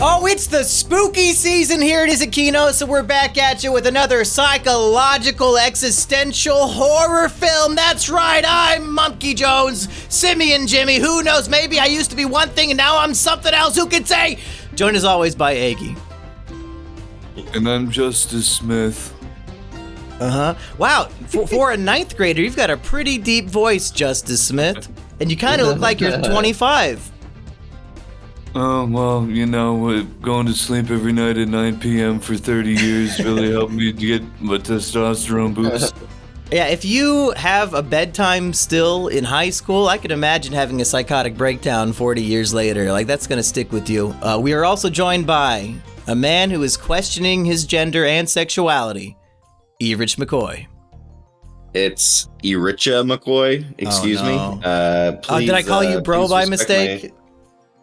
Oh, it's the spooky season here at Is It Kino, so we're back at you with another psychological, existential horror film. That's right, I'm Monkey Jones, Simian Jimmy. Who knows, maybe I used to be one thing and now I'm something else. Who can say? Joined as always by Eggy. And I'm Justice Smith. Wow, for a ninth grader, you've got a pretty deep voice, Justice Smith. And you kind of look like you're 25. Oh, well, you know, going to sleep every night at 9 p.m. for 30 years really helped me get my testosterone boost. Yeah, if you have a bedtime still in high school, I could imagine having a psychotic breakdown 40 years later. Like, that's going to stick with you. We are also joined by a man who is questioning his gender and sexuality, Erich McCoy. It's Ericha McCoy. Excuse me. Please, did I call you bro by mistake?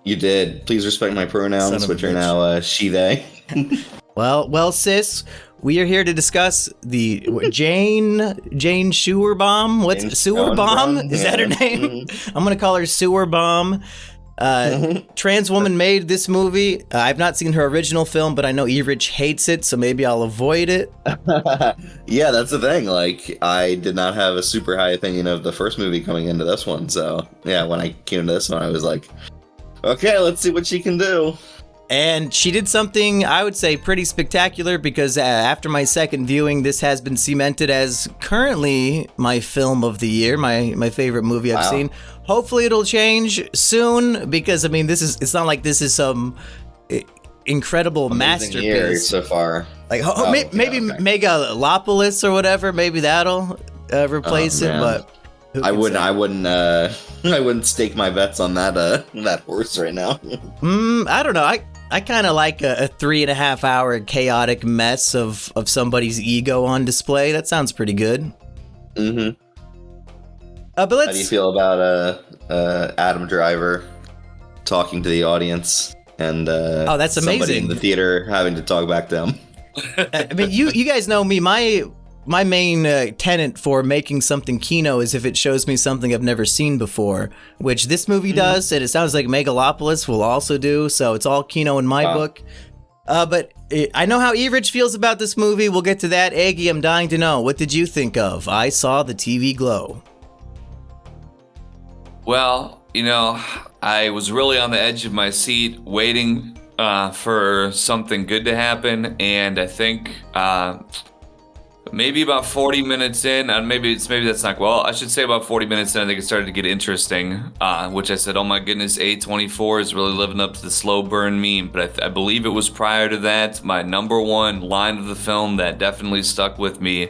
You did. Please respect my pronouns, which are now she, they. Well, sis, we are here to discuss the Jane Sewerbomb. What's Sewerbomb? Is that her name? I'm gonna call her Sewerbomb. Trans woman made this movie. I've not seen her original film, but I know Erich hates it, so maybe I'll avoid it. Yeah, that's the thing. Like, I did not have a super high opinion of the first movie coming into this one. So, yeah, when I came to this one, I was like, okay, let's see what she can do. And she did something, I would say, pretty spectacular because after my second viewing, this has been cemented as currently my film of the year, my favorite movie I've seen. Hopefully it'll change soon because, I mean, it's not like this is some incredible masterpiece. Year so far. Like, maybe Megalopolis or whatever, maybe that'll replace it, but... I wouldn't stake my bets on that horse right now. I don't know. I kind of like a 3.5 hour chaotic mess of somebody's ego on display. That sounds pretty good. Mm-hmm. But let's... How do you feel about Adam Driver talking to the audience and that's amazing. Somebody in the theater having to talk back to him? I mean, you guys know me. My main tenet for making something kino is if it shows me something I've never seen before, which this movie does, and it sounds like Megalopolis will also do, so it's all kino in my book. But I know how Erich feels about this movie. We'll get to that. Eggy, I'm dying to know. What did you think of I Saw the TV Glow? Well, you know, I was really on the edge of my seat waiting for something good to happen, and I think... maybe about 40 minutes in, and maybe that's not, well, I should say about 40 minutes in, I think it started to get interesting, which I said, oh my goodness, A24 is really living up to the slow burn meme, but I believe it was prior to that. My number one line of the film that definitely stuck with me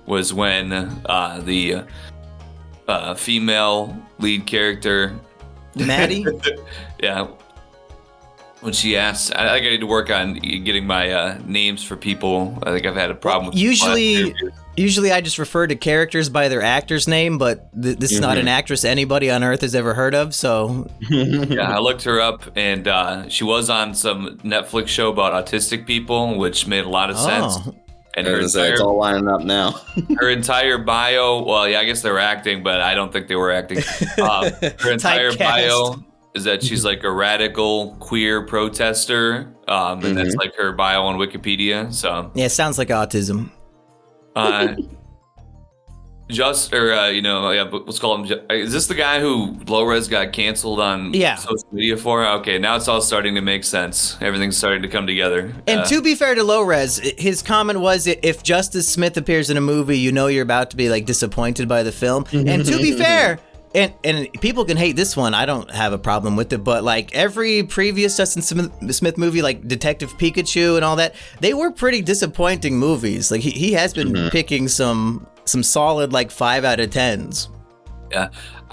was when the female lead character... Maddie? Yeah. When she asks, I think I need to work on getting my names for people. I think I've had a problem with Usually I just refer to characters by their actor's name, but this is not an actress anybody on earth has ever heard of, so... Yeah, I looked her up, and she was on some Netflix show about autistic people, which made a lot of sense. And it's all lining up now. Her entire bio, well, yeah, I guess they were acting, but I don't think they were acting. Her entire bio... is that she's like a radical queer protester, and that's like her bio on Wikipedia. So yeah, sounds like autism. Let's call him. Is this the guy who low-res got canceled on social media for? Okay, now it's all starting to make sense. Everything's starting to come together. And to be fair to low-res, his comment was, if Justice Smith appears in a movie, you know you're about to be like disappointed by the film. And to be fair. And people can hate this one. I don't have a problem with it. But like every previous Justin Smith movie, like Detective Pikachu and all that, they were pretty disappointing movies. Like he has been picking some solid like 5 out of 10s. Yeah,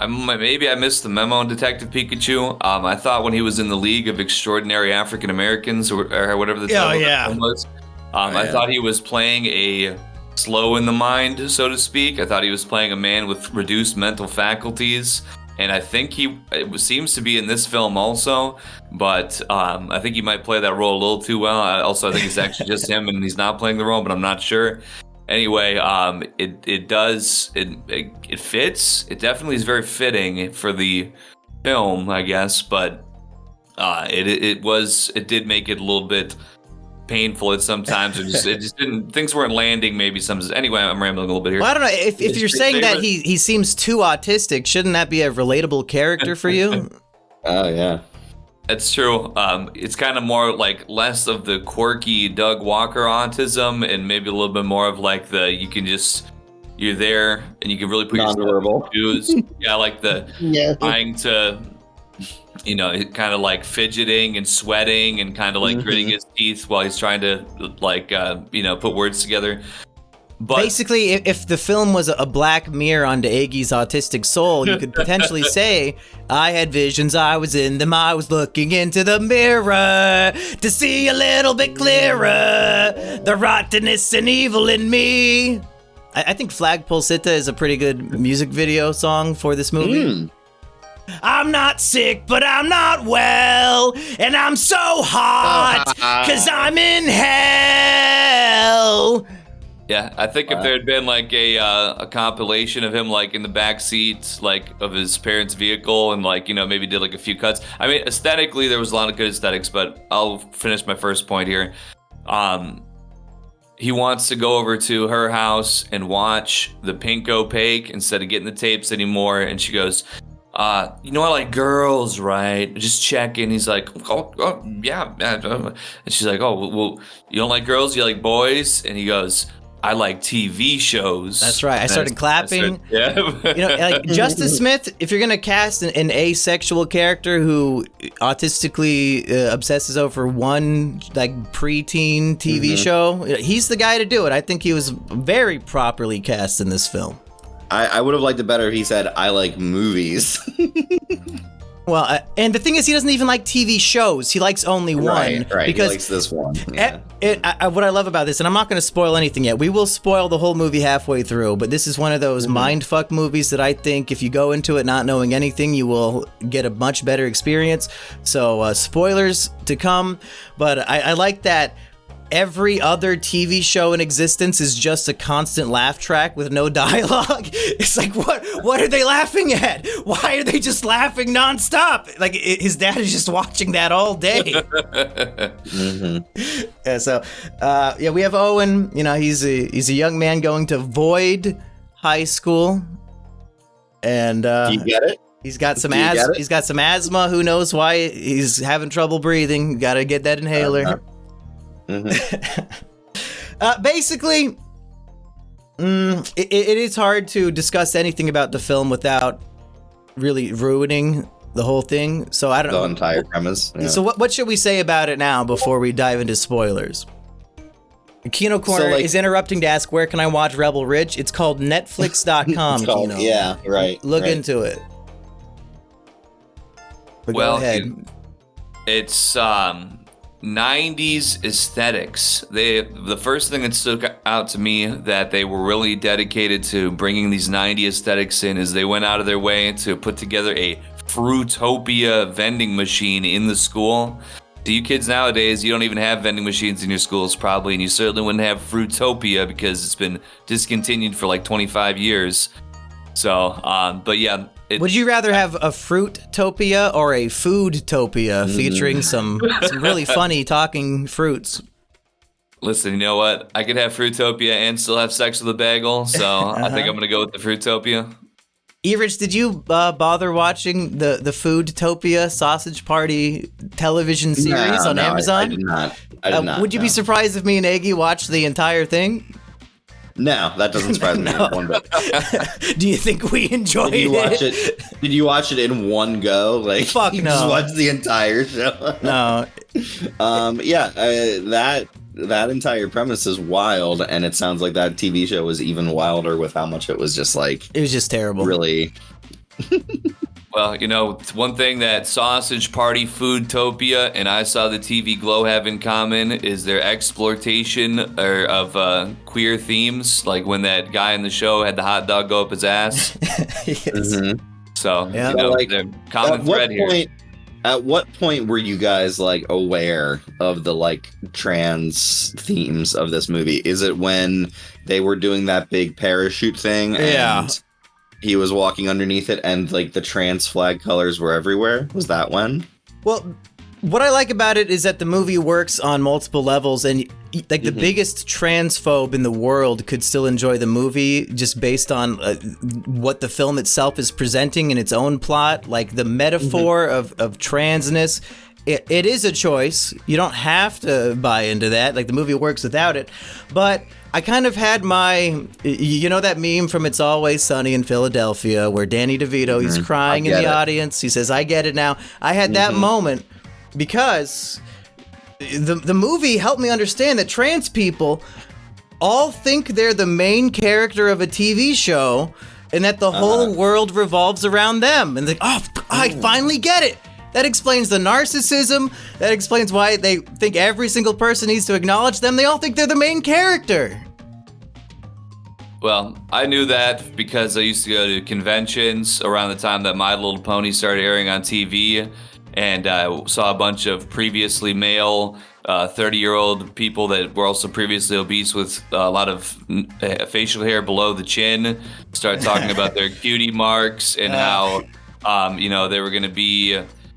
maybe I missed the memo on Detective Pikachu. I thought when he was in the League of Extraordinary African Americans or whatever the title was, I thought he was playing a slow in the mind, so to speak. I thought he was playing a man with reduced mental faculties, and I think it seems to be in this film also, but I think he might play that role a little too well. I think it's actually just him and he's not playing the role, but I'm not sure. Anyway, it fits. It definitely is very fitting for the film, I guess, but It did make it a little bit painful at sometimes. It just didn't. Things weren't landing. Maybe some. Anyway, I'm rambling a little bit here. Well, I don't know if you're saying that he seems too autistic. Shouldn't that be a relatable character for you? Oh yeah. That's true. It's kind of more like less of the quirky Doug Walker autism and maybe a little bit more of like you're there and you can really put yourself in shoes. Yeah, like trying to, kind of like fidgeting and sweating and kind of like gritting his teeth while he's trying to put words together. But basically, if the film was a black mirror onto Eggy's autistic soul, you could potentially say, I had visions, I was in them, I was looking into the mirror to see a little bit clearer, the rottenness and evil in me. I think Flagpole Sitta is a pretty good music video song for this movie. I'm not sick, but I'm not well, and I'm so hot, 'cause I'm in hell. Yeah, I think if there had been like a compilation of him like in the back seat like of his parents' vehicle and like maybe did like a few cuts. I mean, aesthetically there was a lot of good aesthetics, but I'll finish my first point here. He wants to go over to her house and watch the Pink Opaque instead of getting the tapes anymore, and she goes, I like girls, right? Just checking. He's like, oh yeah. And she's like, oh, well, you don't like girls, you like boys? And he goes, I like TV shows. That's right. I started clapping. Yeah. Like Justice Smith, if you're going to cast an asexual character who autistically obsesses over one like preteen TV show, he's the guy to do it. I think he was very properly cast in this film. I would have liked it better if he said, I like movies. Well, and the thing is, he doesn't even like TV shows. He likes only one. Right. Because he likes this one. Yeah. What I love about this, and I'm not going to spoil anything yet. We will spoil the whole movie halfway through, but this is one of those mindfuck movies that I think if you go into it not knowing anything, you will get a much better experience. So spoilers to come, but I like that every other TV show in existence is just a constant laugh track with no dialogue. It's like, what are they laughing at? Why are they just laughing nonstop? Like his dad is just watching that all day. Yeah, so we have Owen. He's a young man going to Void High School, and do you get it? He's got some He's got some asthma. Who knows why he's having trouble breathing? Got to get that inhaler. Basically, it is hard to discuss anything about the film without really ruining the whole thing. So I don't know. The entire premise. Yeah. So what should we say about it now before we dive into spoilers? Kino Corner is interrupting to ask, where can I watch Rebel Ridge? It's called Netflix.com, Kino. Yeah, right. Look into it. But go ahead. It's 90s aesthetics. The first thing that stuck out to me that they were really dedicated to bringing these 90s aesthetics in is they went out of their way to put together a Fruitopia vending machine in the school. To you kids nowadays, you don't even have vending machines in your schools probably, and you certainly wouldn't have Fruitopia because it's been discontinued for like 25 years. So, but yeah. Would you rather have a Fruitopia or a Foodtopia featuring some really funny talking fruits? Listen, you know what? I could have Fruitopia and still have sex with a bagel, so I think I'm going to go with the Fruitopia. Erich, did you bother watching the Foodtopia Sausage Party television series on Amazon? I did not. Would you be surprised if me and Eggy watched the entire thing? No, that doesn't surprise me one bit. Do you think we enjoyed it? Did you watch it in one go? Like, fuck you no. Just watch the entire show? No. That entire premise is wild, and it sounds like that TV show was even wilder with how much it was just like. It was just terrible. Really. Well, one thing that Sausage Party, Foodtopia, and I Saw the TV Glow have in common is their exploitation of queer themes, like when that guy in the show had the hot dog go up his ass. Yes. So, the common thread here. At what point were you guys like aware of the like trans themes of this movie? Is it when they were doing that big parachute thing? And he was walking underneath it and like the trans flag colors were everywhere? Was that when? Well, What I like about it is that the movie works on multiple levels, and like the biggest transphobe in the world could still enjoy the movie just based on what the film itself is presenting in its own plot. Like the metaphor of transness, it is a choice. You don't have to buy into that. Like the movie works without it. But I kind of had my, you know that meme from It's Always Sunny in Philadelphia where Danny DeVito, he's crying in the audience. He says, I get it now. I had that moment because the movie helped me understand that trans people all think they're the main character of a TV show and that the whole world revolves around them. And I finally get it. That explains the narcissism. That explains why they think every single person needs to acknowledge them. They all think they're the main character. Well, I knew that because I used to go to conventions around the time that My Little Pony started airing on TV. And I saw a bunch of previously male 30-year-old people that were also previously obese with a lot of facial hair below the chin start talking about their cutie marks and how,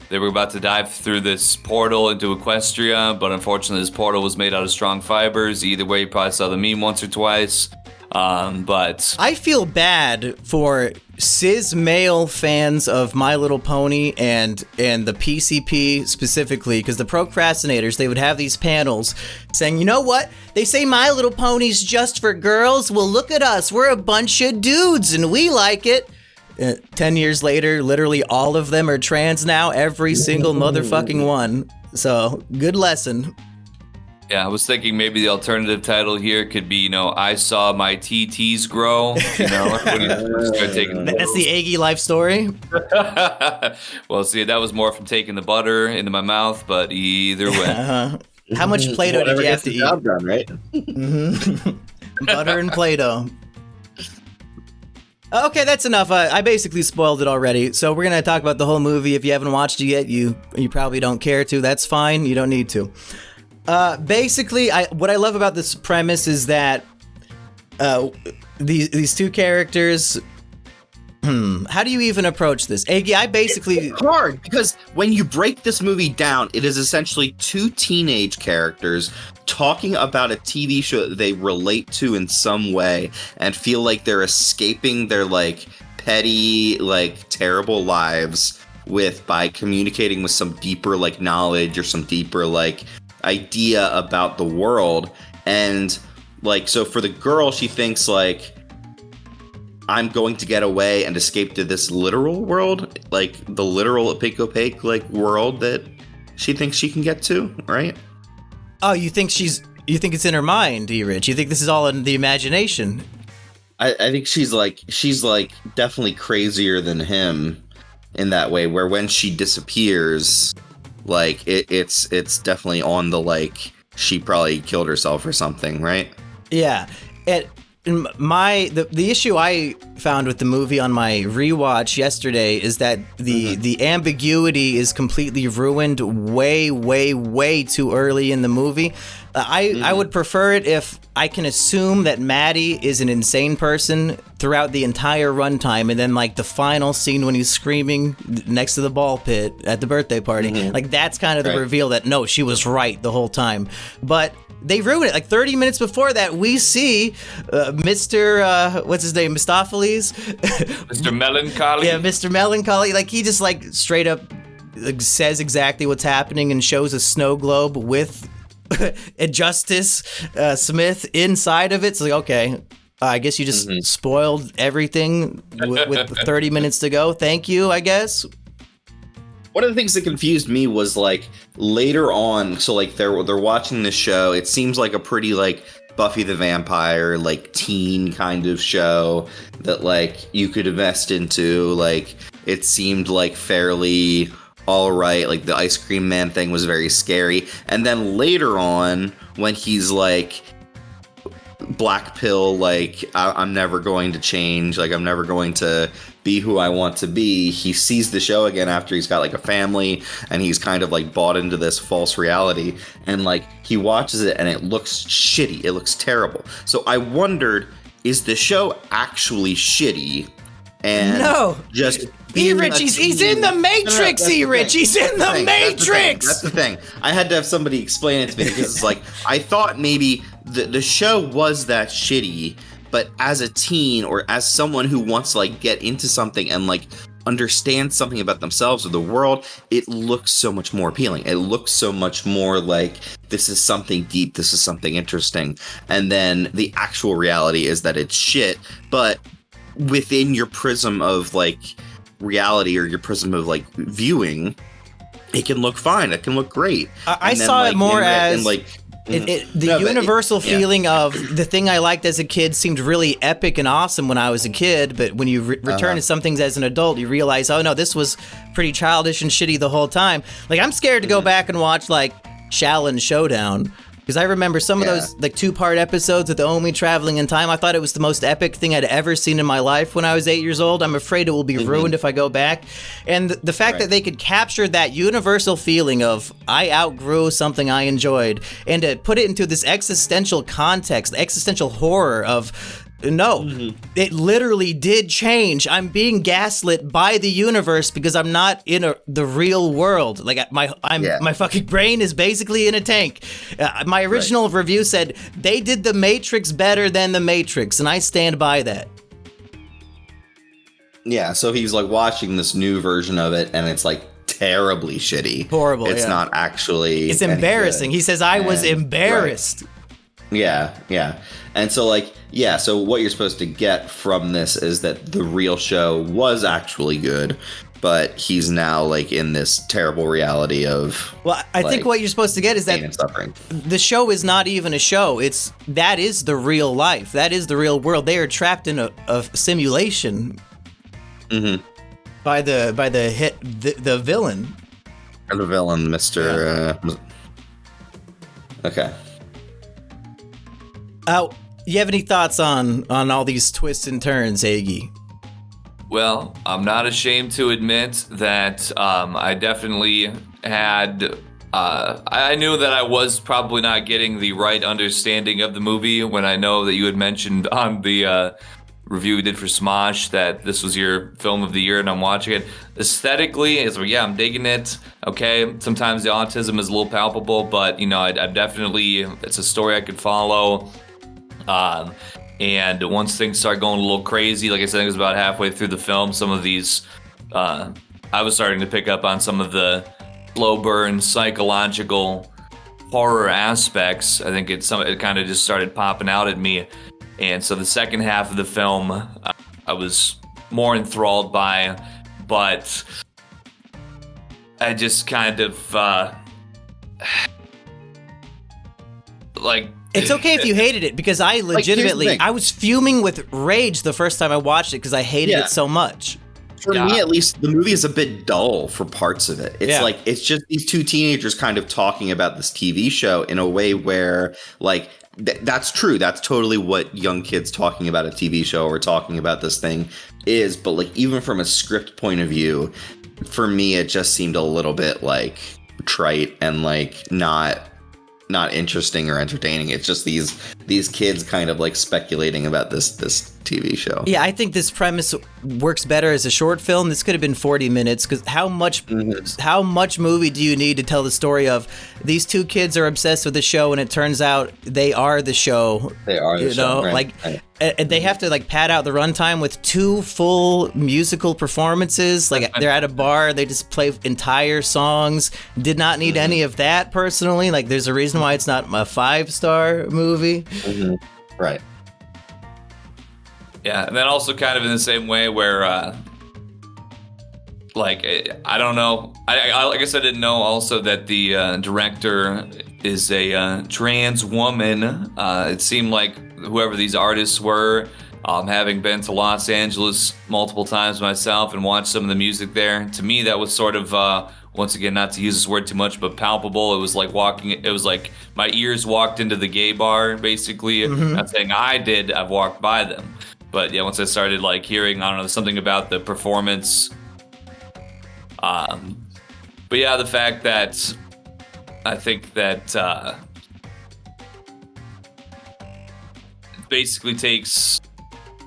they were about to dive through this portal into Equestria, but unfortunately this portal was made out of strong fibers. Either way, you probably saw the meme once or twice. But I feel bad for cis male fans of My Little Pony and the PCP specifically, because the procrastinators, they would have these panels saying, you know what? They say My Little Pony's just for girls. Well, look at us. We're a bunch of dudes and we like it. 10 years later, literally all of them are trans now. Every single motherfucking one. So, good lesson. Yeah, I was thinking maybe the alternative title here could be, I saw my TTs grow. When you start taking That's the Eggy life story. Well, see, that was more from taking the butter into my mouth, but either way. How much Play-Doh did you have to eat? Job done, right? Butter and Play-Doh. Okay, that's enough. I basically spoiled it already. So we're going to talk about the whole movie. If you haven't watched it yet, you probably don't care to. That's fine. You don't need to. Basically, what I love about this premise is that these two characters. How do you even approach this, Eggy? It's hard because when you break this movie down, it is essentially two teenage characters talking about a TV show that they relate to in some way and feel like they're escaping their petty, terrible lives by communicating with some deeper knowledge or some deeper idea about the world. And so for the girl, she thinks I'm going to get away and escape to this literal world, the literal opaque world that she thinks she can get to, right? Oh, you think it's in her mind, Erich? You think this is all in the imagination? I think she's definitely crazier than him in that way, where when she disappears, it's definitely on the she probably killed herself or something, right? Yeah. The issue I found with the movie on my rewatch yesterday is that the ambiguity is completely ruined way, way, way too early in the movie. I would prefer it if I can assume that Maddie is an insane person throughout the entire runtime, and then the final scene when he's screaming next to the ball pit at the birthday party, that's kind of the reveal that no, she was right the whole time. But they ruined it. 30 minutes before that, we see Mr. What's his name? Mistopheles? Mr. Melancholy? Yeah, Mr. Melancholy. He just straight up says exactly what's happening and shows a snow globe with Justice Smith inside of it. So okay, I guess you just spoiled everything with 30 minutes to go. Thank you, I guess. One of the things that confused me was later on, so they're watching the show. It seems like a pretty Buffy the Vampire teen kind of show that you could invest into. It seemed fairly all right. The ice cream man thing was very scary. And then later on, when he's black pill, I'm never going to change, I'm never going to be who I want to be, he sees the show again after he's got a family and he's kind of bought into this false reality, and he watches it and it looks shitty, it looks terrible. So I wondered, is the show actually shitty and no, just Erich, he's in the Matrix, Erich! He's in the Matrix! That's the thing. I had to have somebody explain it to me because it's like, I thought maybe the show was that shitty, but as a teen or as someone who wants to like get into something and like understand something about themselves or the world, it looks so much more appealing. It looks so much more like this is something deep, this is something interesting. And then the actual reality is that it's shit, but within your prism of like reality or your prism of like viewing, it can look fine. It can look great. I saw it more as the universal feeling of the thing I liked as a kid seemed really epic and awesome when I was a kid, but when you return to some things as an adult, you realize, oh no, this was pretty childish and shitty the whole time. Like, I'm scared to go back and watch like Shaolin Showdown, because I remember some of those like 2-part episodes of the Omi traveling in time. I thought it was the most epic thing I'd ever seen in my life when I was 8 years old. I'm afraid it will be ruined if I go back. And the fact that they could capture that universal feeling of I outgrew something I enjoyed and to put it into this existential context, existential horror of it literally did change. I'm being gaslit by the universe because I'm not in the real world. Like my fucking brain is basically in a tank. My original review said they did the Matrix better than the Matrix, and I stand by that. Yeah, so he's like watching this new version of it, and it's like terribly shitty. Horrible. It's not actually. It's embarrassing. He says I was embarrassed. Right. Yeah. And so like, so what you're supposed to get from this is that the real show was actually good, but he's now like in this terrible reality of I think what you're supposed to get is that the show is not even a show. That is the real life. That is the real world. They are trapped in a simulation by the villain. The villain, Mr. Okay. You have any thoughts on all these twists and turns, Eggy? Well, I'm not ashamed to admit that I definitely had... I knew that I was probably not getting the right understanding of the movie when I know that you had mentioned on the review we did for Smosh that this was your film of the year, and I'm watching it. Aesthetically, I'm digging it. Okay, sometimes the autism is a little palpable, but, I definitely... It's a story I could follow. And once things start going a little crazy, like I said, it was about halfway through the film, some of these, I was starting to pick up on some of the slow burn psychological horror aspects. I think it kind of just started popping out at me. And so the second half of the film, I was more enthralled by, but I just kind of, It's okay if you hated it, because I legitimately, I was fuming with rage the first time I watched it because I hated it so much. For me, at least, the movie is a bit dull for parts of it. It's like, it's just these two teenagers kind of talking about this TV show in a way where, like, that's true. That's totally what young kids talking about a TV show or talking about this thing is. But, like, even from a script point of view, for me, it just seemed a little bit, like, trite and, like, not interesting or entertaining. It's just these kids kind of like speculating about this TV show. Yeah, I think this premise works better as a short film. This could have been 40 minutes, because how much movie do you need to tell the story of these two kids are obsessed with the show and it turns out they are the show. They are the show, right. And they have to like pad out the runtime with 2 full musical performances. Like they're at a bar, they just play entire songs. Did not need any of that personally. Like there's a reason why it's not a 5-star movie. Right. Yeah, and then also kind of in the same way where, I don't know. I guess I didn't know also that the director is a trans woman. It seemed like whoever these artists were, having been to Los Angeles multiple times myself and watched some of the music there, to me that was sort of, once again, not to use this word too much, but palpable. It was like my ears walked into the gay bar, basically. Not saying I did, I've walked by them. But yeah, once I started like hearing, I don't know, something about the performance. But yeah, the fact that I think that it basically takes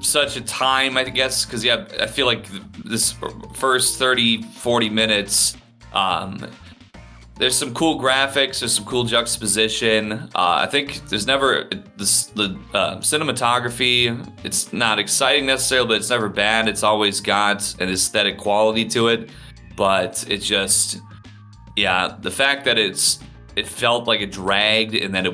such a time, I guess, because I feel like this first 30, 40 minutes, there's some cool graphics, there's some cool juxtaposition. I think there's never the cinematography. It's not exciting necessarily, but it's never bad. It's always got an aesthetic quality to it. But it just, the fact that it felt like it dragged, and that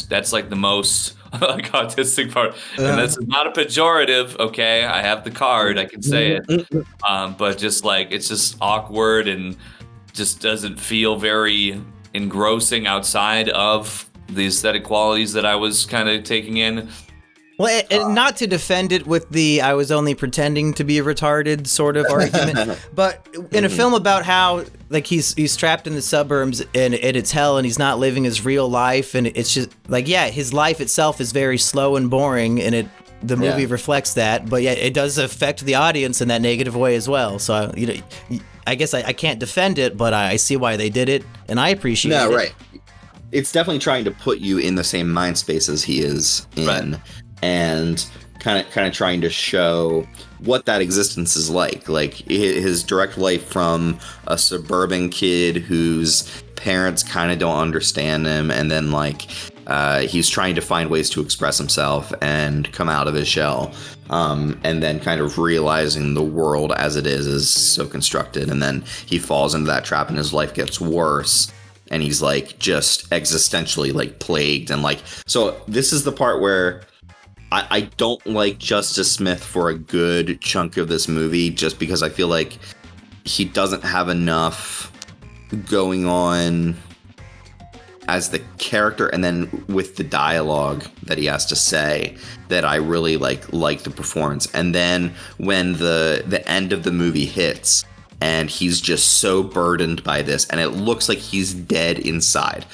that's like the most like autistic part. And this is not a pejorative, okay? I have the card, I can say it. But just like, it's just awkward and just doesn't feel very engrossing outside of the aesthetic qualities that I was kind of taking in. Well, and not to defend it with the I was only pretending to be a retarded sort of argument, but in a film about how like he's trapped in the suburbs and it's hell and he's not living his real life, and it's just like, his life itself is very slow and boring, and the movie reflects that, but it does affect the audience in that negative way as well. So I guess I can't defend it, but I see why they did it, and I appreciate it. Right. It's definitely trying to put you in the same mind space as he is in. Right. And kind of trying to show what that existence is like his direct life from a suburban kid whose parents kind of don't understand him, and then he's trying to find ways to express himself and come out of his shell, and then kind of realizing the world as it is so constructed, and then he falls into that trap and his life gets worse. And he's just existentially plagued, and so this is the part where I don't like Justice Smith for a good chunk of this movie, just because I feel like he doesn't have enough going on as the character, and then with the dialogue that he has to say, that I really like the performance. And then when the end of the movie hits, and he's just so burdened by this, and it looks like he's dead inside.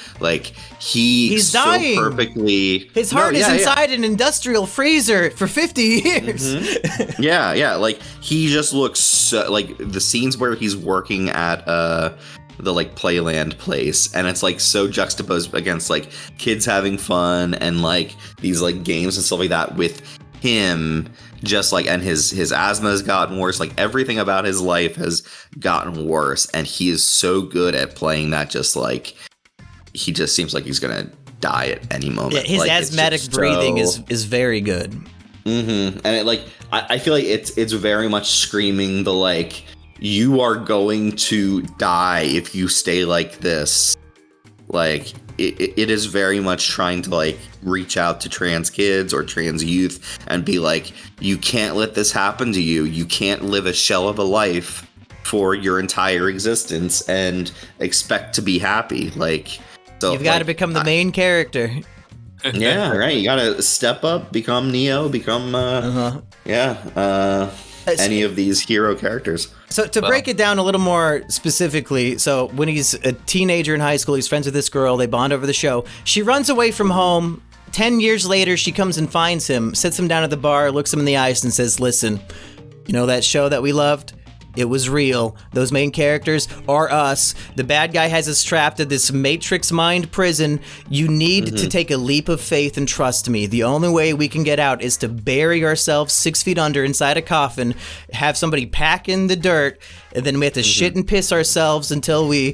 He's dying. So perfectly. His heart is inside an industrial freezer for 50 years. Mm-hmm. Yeah. He just looks so, the scenes where he's working at the Playland place, and it's so juxtaposed against kids having fun and these games and stuff like that with him. Just and his asthma has gotten worse. Everything about his life has gotten worse, and he is so good at playing that. He just seems like he's gonna die at any moment. Yeah, his asthmatic breathing is very good. Mm-hmm. And I feel like it's very much screaming the you are going to die if you stay like this. It is very much trying to reach out to trans kids or trans youth and be you can't let this happen to you. You can't live a shell of a life for your entire existence and expect to be happy. So you've got to become the main character. Yeah, right. You got to step up, become Neo, become any of these hero characters. So to break it down a little more specifically, so when he's a teenager in high school, he's friends with this girl, they bond over the show. She runs away from home. 10 years later, she comes and finds him, sits him down at the bar, looks him in the eyes and says, listen, you know that show that we loved? It was real. Those main characters are us. The bad guy has us trapped in this Matrix mind prison. You need to take a leap of faith and trust me. The only way we can get out is to bury ourselves 6 feet under inside a coffin, have somebody pack in the dirt, and then we have to shit and piss ourselves until we,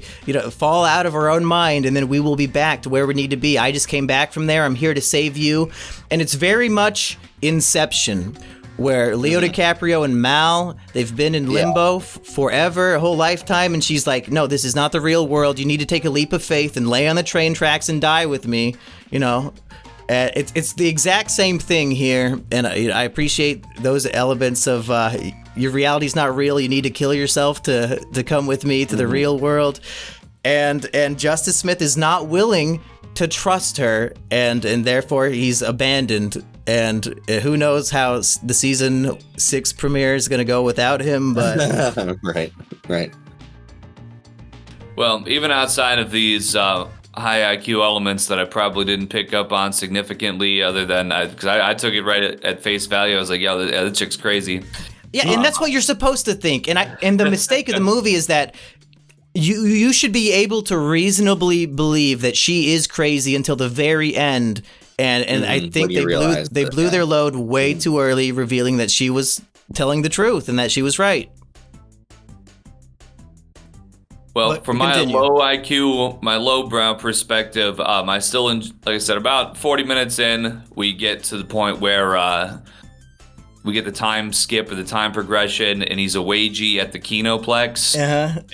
fall out of our own mind, and then we will be back to where we need to be. I just came back from there. I'm here to save you. And it's very much Inception, where Leo DiCaprio and Mal, they've been in limbo forever, a whole lifetime, and she's like, no, this is not the real world. You need to take a leap of faith and lay on the train tracks and die with me, It's the exact same thing here, and I appreciate those elements of your reality's not real. You need to kill yourself to come with me to the real world, and Justice Smith is not willing to trust her, and therefore he's abandoned. And who knows how the season 6 premiere is going to go without him, but right. Well, even outside of these high IQ elements that I probably didn't pick up on significantly, other than because I took it right at face value. I was like, that chick's crazy. Yeah, and that's what you're supposed to think. And the mistake of the movie is that you should be able to reasonably believe that she is crazy until the very end. And I think they blew their load way too early, revealing that she was telling the truth and that she was right. Well, But from my continue. low IQ, my lowbrow perspective, I still, like I said, about 40 minutes in, we get to the point where we get the time skip or the time progression, and he's a wagey at the Kinoplex.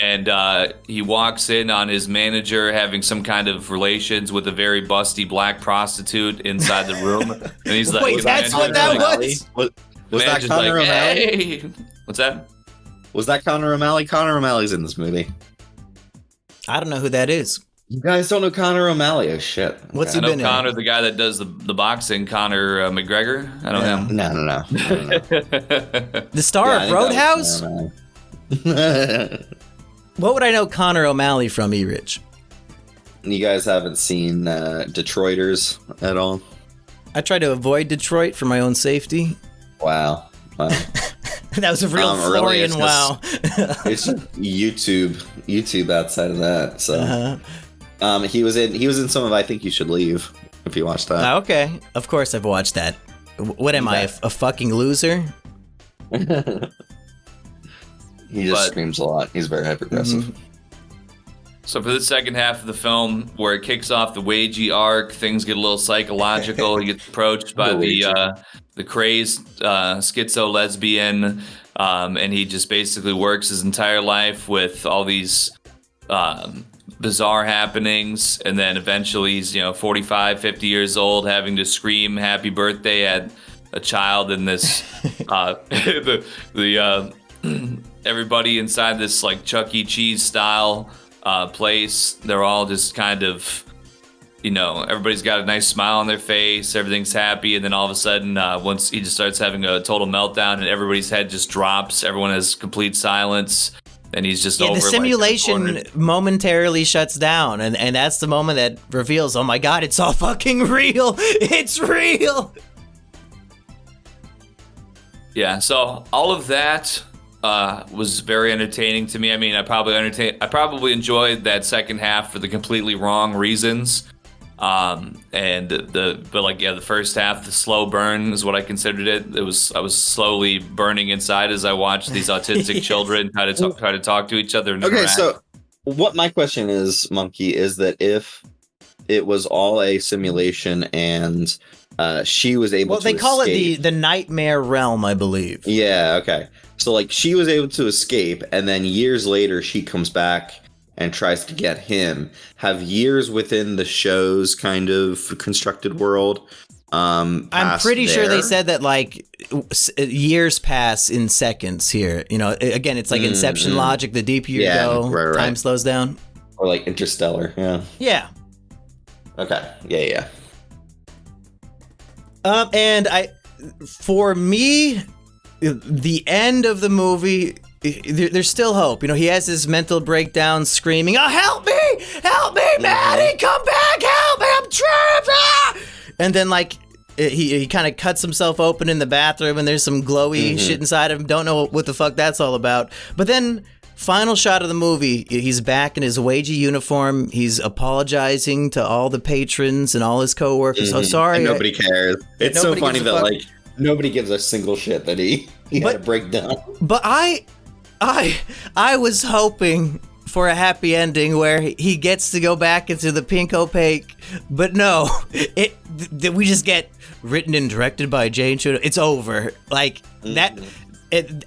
And he walks in on his manager having some kind of relations with a very busty black prostitute inside the room. And he's like, wait, that's what that was? Was that Connor O'Malley? Hey. What's that? Was that Connor O'Malley? Connor O'Malley's in this movie. I don't know who that is. You guys don't know Connor O'Malley? Oh, shit. Okay. What's he I know been Connor, in? the guy that does the boxing, Connor McGregor. I know him. No. The star of Roadhouse? What would I know Connor O'Malley from, Erich? You guys haven't seen Detroiters at all? I try to avoid Detroit for my own safety. Wow. That was a real Florian really, wow. It's YouTube outside of that. So he was in some of I Think You Should Leave, if you watched that. Okay. Of course I've watched that. What am I, a fucking loser? He just screams a lot. He's very hyper-aggressive. Mm-hmm. So for the second half of the film, where it kicks off the wagey arc, things get a little psychological. He gets approached by the crazed schizo lesbian, and he just basically works his entire life with all these bizarre happenings, and then eventually he's 45, 50 years old, having to scream happy birthday at a child in this everybody inside this like Chuck E. Cheese style place. They're all just kind of, everybody's got a nice smile on their face, everything's happy, and then all of a sudden, once he just starts having a total meltdown and everybody's head just drops, everyone has complete silence, and he's just over. The simulation momentarily shuts down, and that's the moment that reveals, oh my god, it's all fucking real! It's real! Yeah, so all of that was very entertaining to me. I mean, I probably enjoyed that second half for the completely wrong reasons. The first half, the slow burn is what I considered it. I was slowly burning inside as I watched these autistic children try to talk to each other. And okay, interact. So what my question is, Monkey, is that if it was all a simulation and she was able to escape. Well, they call it the nightmare realm, I believe. Yeah, okay. So, like, she was able to escape, and then years later, she comes back and tries to get him. Have years within the show's kind of constructed world I'm pretty sure they said that, like, years pass in seconds here. Again, it's like Inception logic. The deeper you go, right. Time slows down. Or, like, Interstellar, yeah. Yeah. Okay, yeah. And for me, the end of the movie, there's still hope. He has his mental breakdown screaming, "Oh, help me, Maddie, come back, help me, I'm trapped!" Ah! And then, like, he kind of cuts himself open in the bathroom, and there's some glowy shit inside of him. Don't know what the fuck that's all about. But then, final shot of the movie, he's back in his wagey uniform. He's apologizing to all the patrons and all his coworkers. Oh, sorry. And nobody cares. It's so funny that, like, nobody gives a single shit that he had a breakdown. But I was hoping for a happy ending where he gets to go back into the pink opaque, but no, we just get written and directed by Jane Shudo. It's over. Like that.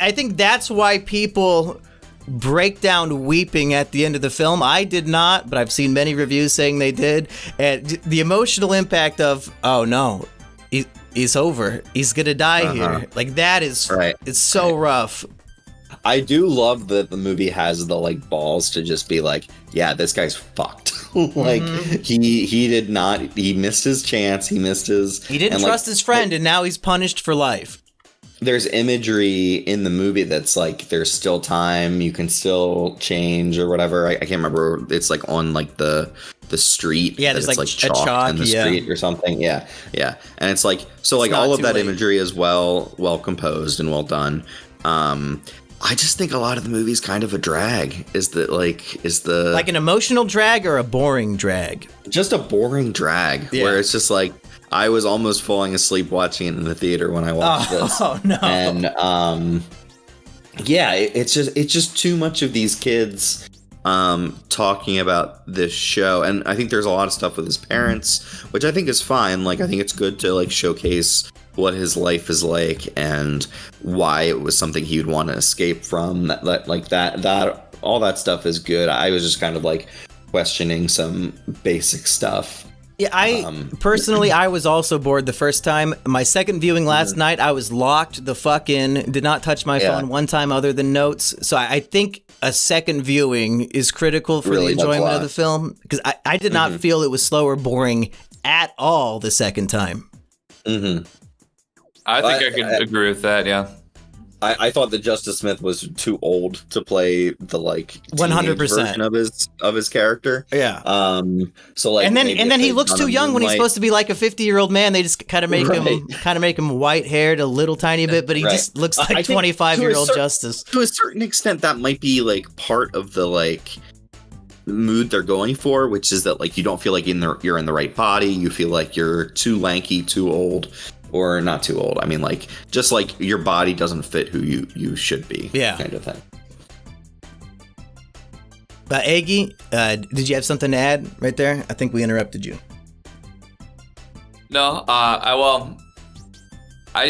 I think that's why people break down weeping at the end of the film. I did not, but I've seen many reviews saying they did. And the emotional impact of, oh no, he's over. He's gonna die here. Like that is right. It's so rough. I do love that the movie has the like balls to just be like, yeah, this guy's fucked. Like he missed his chance. He didn't trust his friend, and now he's punished for life. There's imagery in the movie that's like, there's still time, you can still change or whatever. I can't remember. It's like on like the street. Yeah, there's like chalk in the street or something. Yeah. And it's like, so like all of that imagery is well composed and well done. I just think a lot of the movie's kind of a drag. Is like an emotional drag or a boring drag? Just a boring drag where it's just like, I was almost falling asleep watching it in the theater when I watched this. Oh no! And yeah, it's just too much of these kids talking about this show, and I think there's a lot of stuff with his parents, which I think is fine. Like, I think it's good to like showcase what his life is like and why it was something he would want to escape from. That all that stuff is good. I was just kind of like questioning some basic stuff. Yeah, personally, I was also bored the first time. My second viewing last night, I was locked the fuck in, did not touch my phone one time other than notes. So I think a second viewing is critical for the enjoyment of the film, because I did not feel it was slow or boring at all the second time. I think I could agree with that, yeah. I thought that Justice Smith was too old to play the like 100% version of his character. Yeah. So like, and then he looks too young when he's supposed to be like a 50-year-old man. They just kind of make him white haired a little tiny bit, but he just looks like 25-year-old Justice. To a certain extent, that might be like part of the like mood they're going for, which is that like you don't feel like you're in the right body. You feel like you're too lanky, too old. Or not too old. I mean, like, just like your body doesn't fit who you should be. Yeah. Kind of thing. Eggy, did you have something to add right there? I think we interrupted you. No, I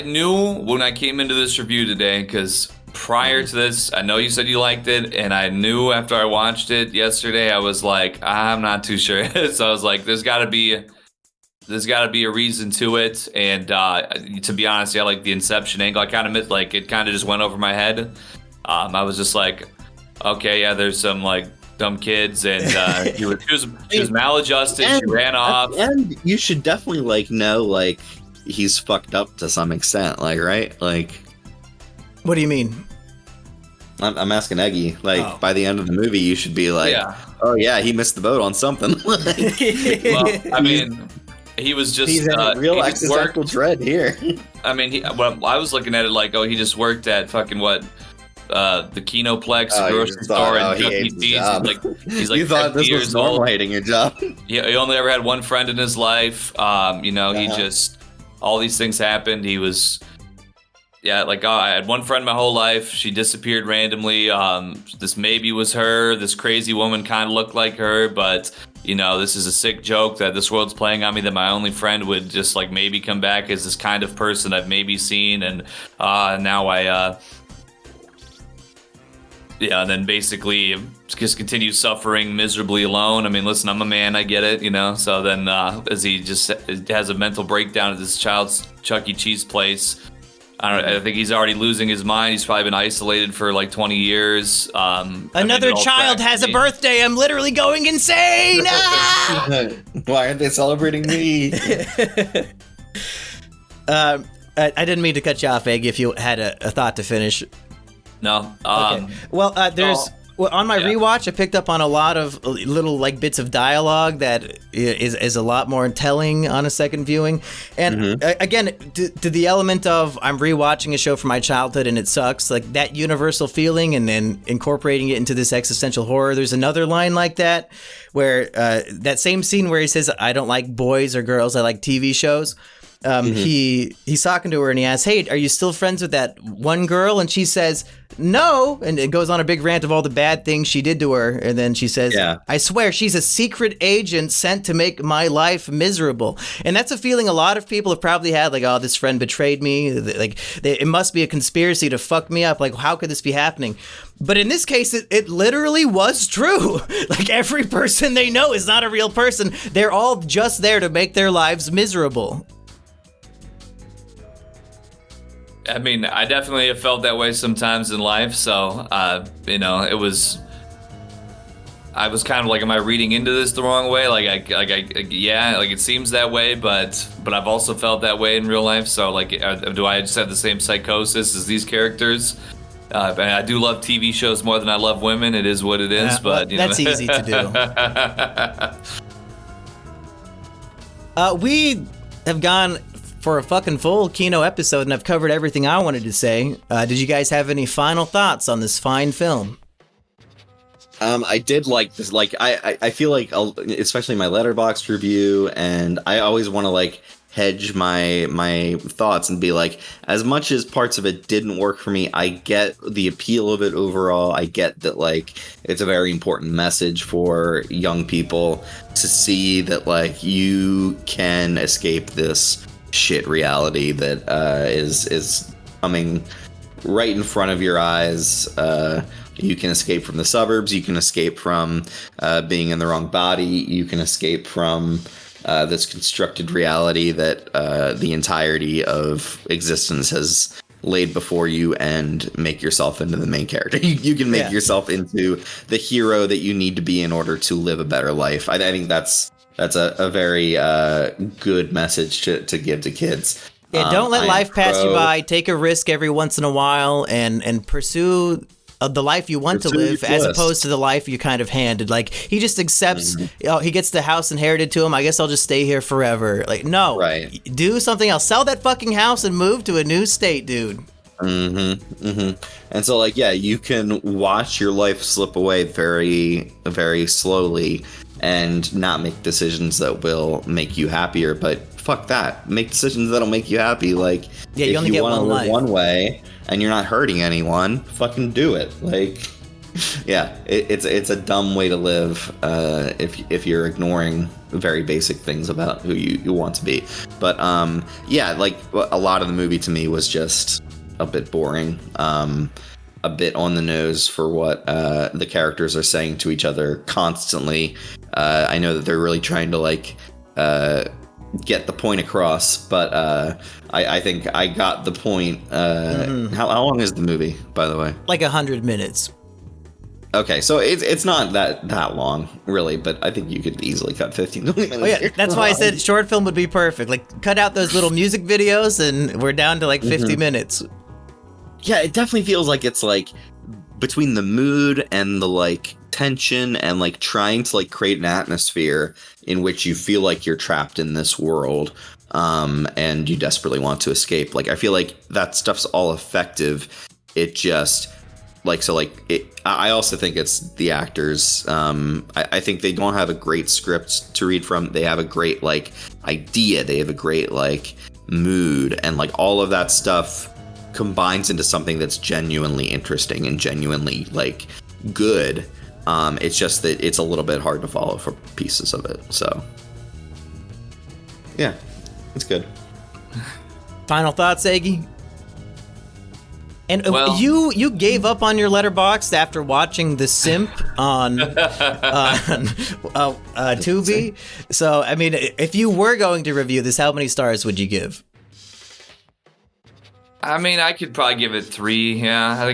knew when I came into this review today, because prior to this, I know you said you liked it, and I knew after I watched it yesterday, I was like, I'm not too sure. So I was like, there's got to be a reason to it, and to be honest, yeah, like the Inception angle, I kind of like it kind of just went over my head. I was just like, okay, yeah, there's some like dumb kids, and she was maladjusted, she ran off, and you should definitely like know like he's fucked up to some extent, like, right? Like, what do you mean? I'm asking Eggy. Like, by the end of the movie, you should be like, oh yeah, he missed the boat on something. Well, I mean. He was just he's in real existential dread here. I mean, I was looking at it like, he just worked at fucking the Kinoplex grocery store and Chuck E. Cheese. He's like, you thought this was normal hating your job. Yeah, he only ever had one friend in his life. He just all these things happened. He was, I had one friend my whole life. She disappeared randomly. This maybe was her. This crazy woman kind of looked like her, but. This is a sick joke that this world's playing on me, that my only friend would just like maybe come back as this kind of person I've maybe seen, and now and then basically just continue suffering miserably alone. I mean, listen, I'm a man, I get it, so then as he just has a mental breakdown at this child's Chuck E. Cheese place, I think he's already losing his mind. He's probably been isolated for like 20 years. Another child has a birthday. I'm literally going insane. Why aren't they celebrating me? I didn't mean to cut you off, Egg, if you had a thought to finish. No. Okay. Well, on my rewatch, I picked up on a lot of little like bits of dialogue that is a lot more telling on a second viewing. And again, to the element of I'm rewatching a show from my childhood and it sucks, like that universal feeling, and then incorporating it into this existential horror. There's another line like that where that same scene where he says, "I don't like boys or girls, I like TV shows." He's talking to her and he asks, "Hey, are you still friends with that one girl?" And she says, "No," and it goes on a big rant of all the bad things she did to her. And then she says, "I swear she's a secret agent sent to make my life miserable." And that's a feeling a lot of people have probably had, like, "Oh, this friend betrayed me. Like, it must be a conspiracy to fuck me up. Like, how could this be happening?" But in this case, it literally was true. Like, every person they know is not a real person. They're all just there to make their lives miserable. I mean, I definitely have felt that way sometimes in life. So, it was. I was kind of like, am I reading into this the wrong way? It seems that way, but I've also felt that way in real life. So, like, do I just have the same psychosis as these characters? And I do love TV shows more than I love women. It is what it is, but that's easy to do. We have gone for a fucking full Kino episode, and I've covered everything I wanted to say. Did you guys have any final thoughts on this fine film? I did like this. Like, I feel like, especially my Letterboxd review, and I always want to like hedge my thoughts and be like, as much as parts of it didn't work for me, I get the appeal of it overall. I get that like it's a very important message for young people to see that like you can escape this shit reality that is coming right in front of your eyes. You can escape from the suburbs. You can escape from being in the wrong body. You can escape from this constructed reality that the entirety of existence has laid before you, and make yourself into the main character. You can make yourself into the hero that you need to be in order to live a better life. I think that's a very good message to give to kids. Yeah, don't let life pass you by. Take a risk every once in a while and pursue the life you want to live, as opposed to the life you kind of handed. Like, he just accepts, he gets the house inherited to him. I guess I'll just stay here forever. Like, no, do something else. Sell that fucking house and move to a new state, dude. And so, like, yeah, you can watch your life slip away very, very slowly and not make decisions that will make you happier. But fuck that. Make decisions that'll make you happy. Like, you only get one life. One way and you're not hurting anyone, fucking do it. Like, yeah, it's a dumb way to live if you're ignoring very basic things about who you want to be. But yeah, like, a lot of the movie to me was just a bit boring, a bit on the nose for what the characters are saying to each other constantly. I know that they're really trying to like get the point across, but I think I got the point. How long is the movie, by the way? Like 100 minutes. Okay, so it's not that long, really, but I think you could easily cut 15 minutes. Oh yeah, that's why I said short film would be perfect. Like, cut out those little music videos and we're down to like 50 minutes. Yeah, it definitely feels like it's like between the mood and the like tension and like trying to like create an atmosphere in which you feel like you're trapped in this world, and you desperately want to escape. Like, I feel like that stuff's all effective. It just like, so like it, I also think it's the actors. I think they don't have a great script to read from. They have a great like idea. They have a great like mood, and like all of that stuff combines into something that's genuinely interesting and genuinely like good. It's just that it's a little bit hard to follow for pieces of it. So yeah, it's good. Final thoughts, Eggy? And you gave up on your Letterboxd after watching The Simp on Tubi. So, I mean, if you were going to review this, how many stars would you give? I mean, I could probably give it 3. Yeah,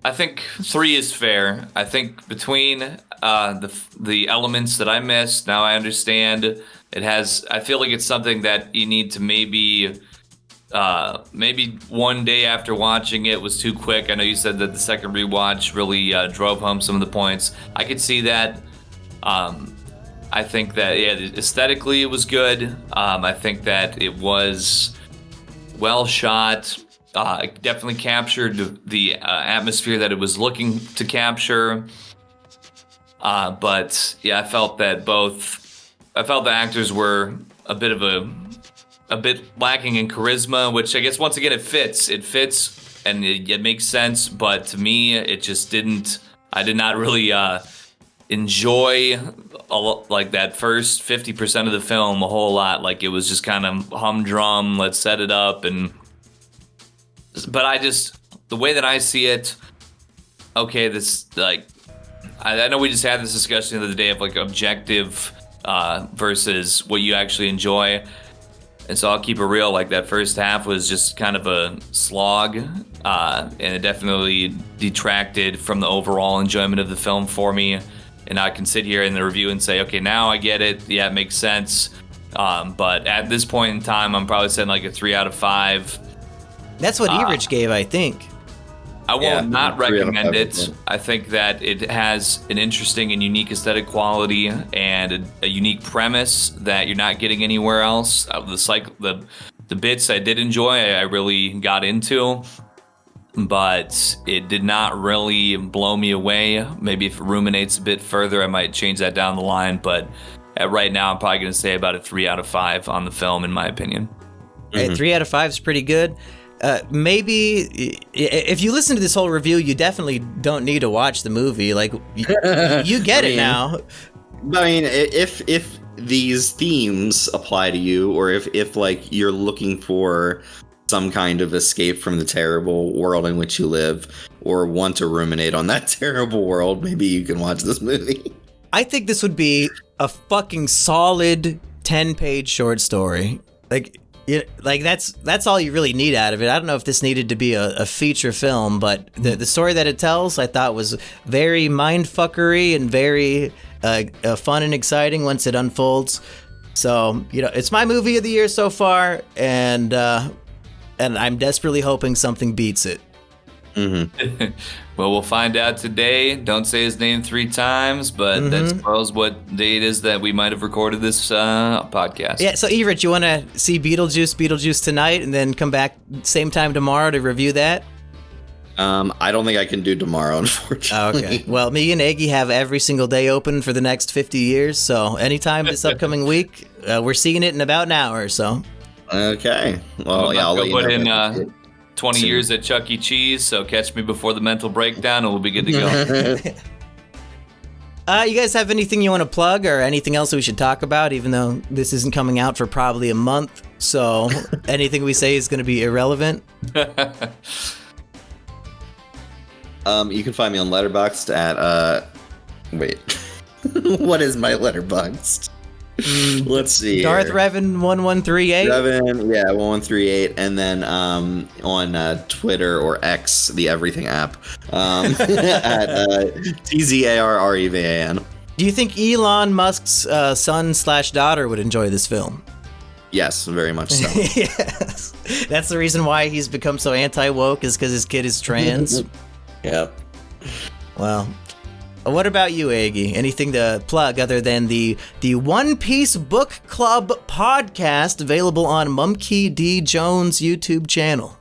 I think 3 is fair. I think between the elements that I missed, now I understand it has. I feel like it's something that you need to maybe one day after watching it was too quick. I know you said that the second rewatch really drove home some of the points. I could see that. I think that aesthetically it was good. I think that it was well shot. It definitely captured the atmosphere that it was looking to capture. But yeah, I felt the actors were a bit lacking in charisma, which I guess once again it fits and it makes sense. But to me, it just didn't. I did not really enjoy like that first 50% of the film a whole lot. Like, it was just kind of humdrum. Let's set it up but the way that I see it, okay, this, like, I know we just had this discussion the other day of, like, objective versus what you actually enjoy. And so I'll keep it real, like, that first half was just kind of a slog, and it definitely detracted from the overall enjoyment of the film for me. And I can sit here in the review and say, okay, now I get it. Yeah, it makes sense. But at this point in time, I'm probably setting like a 3 out of 5. That's what Erich gave, I think. I will not recommend it. I think that it has an interesting and unique aesthetic quality and a unique premise that you're not getting anywhere else. The bits I did enjoy, I really got into. but it did not really blow me away. Maybe if it ruminates a bit further, I might change that down the line. But right now, I'm probably going to say about a 3 out of 5 on the film, in my opinion. Hey, 3 out of 5 is pretty good. Maybe if you listen to this whole review, you definitely don't need to watch the movie. Like, you get it now. I mean, if these themes apply to you, or if like you're looking for some kind of escape from the terrible world in which you live, or want to ruminate on that terrible world, maybe you can watch this movie. I think this would be a fucking solid 10-page short story. Like that's all you really need out of it. I don't know if this needed to be a feature film, but the story that it tells, I thought was very mindfuckery and very fun and exciting once it unfolds. So, it's my movie of the year so far, and I'm desperately hoping something beats it. Mm-hmm. Well, we'll find out today. Don't say his name 3 times, but that spoils what day it is that we might have recorded this podcast. Yeah, so Erich, you want to see Beetlejuice tonight, and then come back same time tomorrow to review that? I don't think I can do tomorrow, unfortunately. Okay. Well, me and Eggy have every single day open for the next 50 years, so anytime this upcoming week, we're seeing it in about an hour or so. Okay. Well, yeah, I'll let you put know. in 20 years at Chuck E. Cheese, so catch me before the mental breakdown, and we'll be good to go. You guys have anything you want to plug, or anything else we should talk about, even though this isn't coming out for probably a month, so anything we say is going to be irrelevant? You can find me on Letterboxd at, wait. What is my Letterboxd? Let's see. Darth Revan 1138. Revan, yeah, 1138, and then on Twitter or X, the everything app, at TZARREVAN. Do you think Elon Musk's son/daughter would enjoy this film? Yes, very much so. Yes, that's the reason why he's become so anti-woke, is because his kid is trans. Yep. Well. What about you, Eggy? Anything to plug other than the One Piece Book Club podcast available on Mumkey D. Jones' YouTube channel?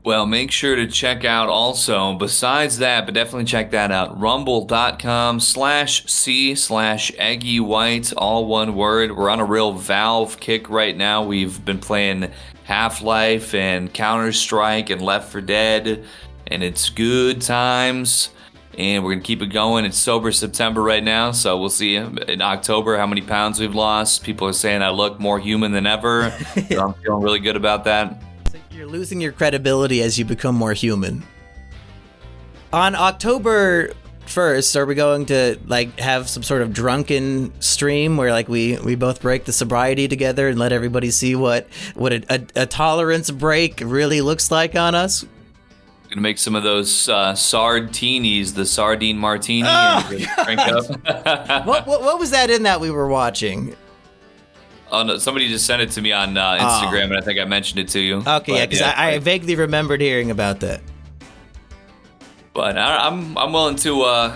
Well, make sure to check out also, besides that, but definitely check that out, rumble.com/c/Eggy White, all one word. We're on a real Valve kick right now. We've been playing Half-Life and Counter-Strike and Left 4 Dead, and it's good times. And we're going to keep it going. It's sober September right now, so we'll see in October how many pounds we've lost. People are saying I look more human than ever, so I'm feeling really good about that. So you're losing your credibility as you become more human. On October 1st, are we going to have some sort of drunken stream where we both break the sobriety together and let everybody see what a tolerance break really looks like on us? Gonna make some of those sardinis, the sardine martini. Oh, drink up. what was that in that we were watching? Oh no! Somebody just sent it to me on Instagram, and I think I mentioned it to you. Okay, yeah, because I vaguely remembered hearing about that. But I'm willing to,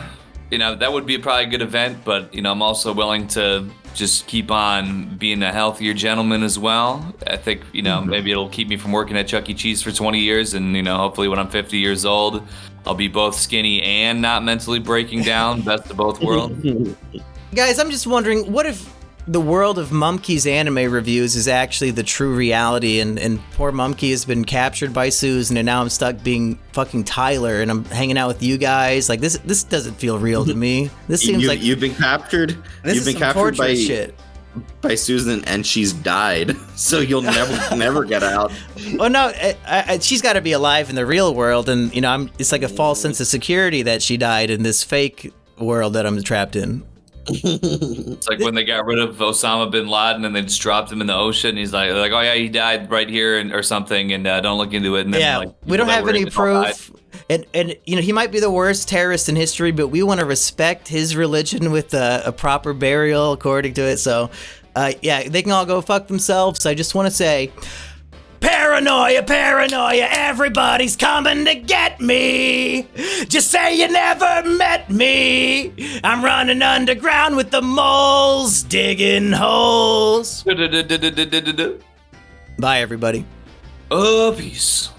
that would be probably a good event. But I'm also willing to just keep on being a healthier gentleman as well. I think, maybe it'll keep me from working at Chuck E. Cheese for 20 years. And, hopefully when I'm 50 years old, I'll be both skinny and not mentally breaking down. Best of both worlds. Guys, I'm just wondering, what if the world of Mumkey's anime reviews is actually the true reality, and poor Mumkey has been captured by Susan, and now I'm stuck being fucking Tyler, and I'm hanging out with you guys? This doesn't feel real to me. This seems like you've been captured. You've been captured by Susan, and she's died, so you'll never get out. Well, no, she's got to be alive in the real world, and it's like a false sense of security that she died in this fake world that I'm trapped in. It's like when they got rid of Osama bin Laden and they just dropped him in the ocean. And he's like, oh yeah, he died right here or something, and don't look into it. And then, we don't have any proof. And he might be the worst terrorist in history, but we want to respect his religion with a proper burial according to it. So, they can all go fuck themselves. I just want to say, paranoia, everybody's coming to get me. Just say you never met me. I'm running underground with the moles, digging holes. Bye, everybody. Peace.